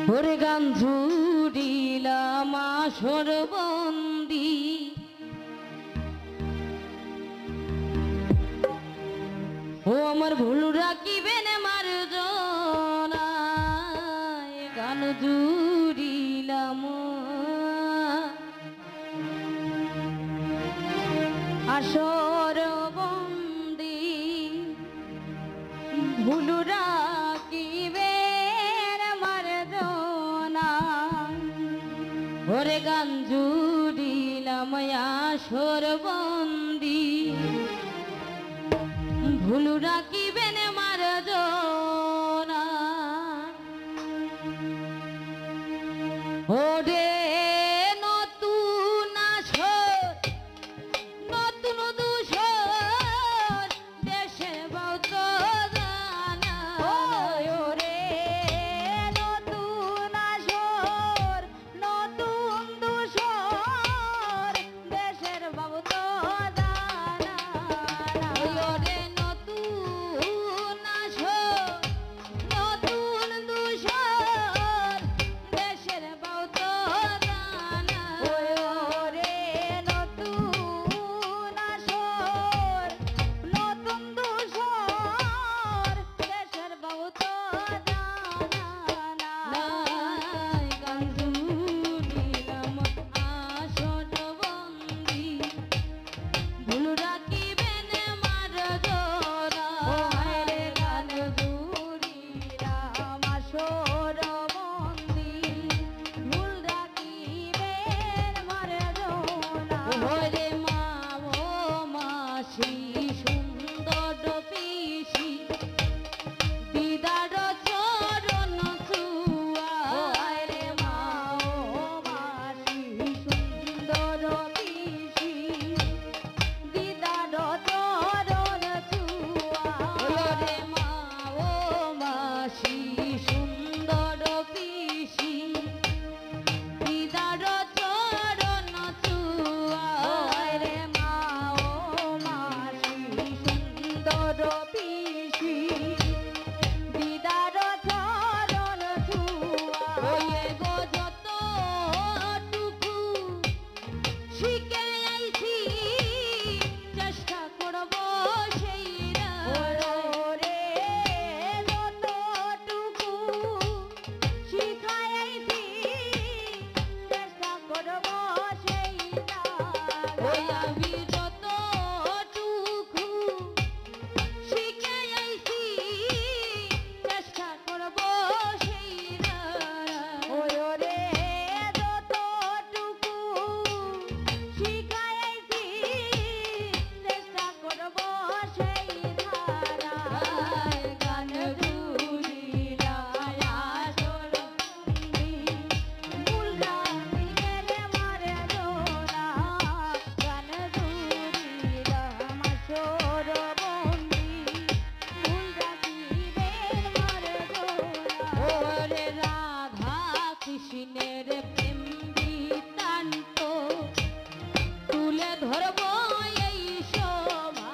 ওরে গান জুড়িলাম আসর বন্দি ও আমার ভুল রাখিবেন মার্জনা গান জুড়িলাম আসর বন্দি ভুল রাখিবেন মার্জনা ওরে গান জুড়িলাম আসর বন্দি ভুল রাখিবেন মার্জনা ওরে নতুন আসর নতুন দুশর দেশের বউত জানা ওরে নতুন আসর নতুন দুশর দেশের বউত জানা ওরে নতুন আসর নতুন দুশর দেশের বউত জানা ওরে নতুন আসর নতুন দুশর দেশের বউত জানা গান জুড়িলাম আসর বন্দি ভুল রাখিবেন মার্জনা রে গান জুড়িলাম আসর বন্দি ভুল রাখিবেন মার্জনা ওরে মা ও মাসি সুন্দর পিসি দিদার চরণ ছুয়া রে মা ও মাসি সুন্দর পিসি দিদার চরণ ছুয়া রে মা ও মাসি সুন্দর পিসি দিদার চরণ ছুয়া রে মা ও মাসি সুন্দর পিসি দিদার চরণ ছুয়া ওয়ে গো যতটুকু শিখে আইছি চেষ্টা করব সেই রে যতটুকু শিখাই আইছি চেষ্টা করব সেই আমি যতটুকু শিখে আইছি চেষ্টা করব সেই রে যতটুকু শিখাই আইছি চেষ্টা করব সেই ধারা গান জুড়িলাম আসর বন্দি ভুল রাখিবেন মার্জনা গান জুড়িলাম আসর বন্দি ভুল রাখিবেন মার্জনা ওরে রাধা কৃষ্ণের প্রেম বৃত্তান্ত তুলে ধরব এই শোভা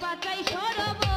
বাঁচাই সরব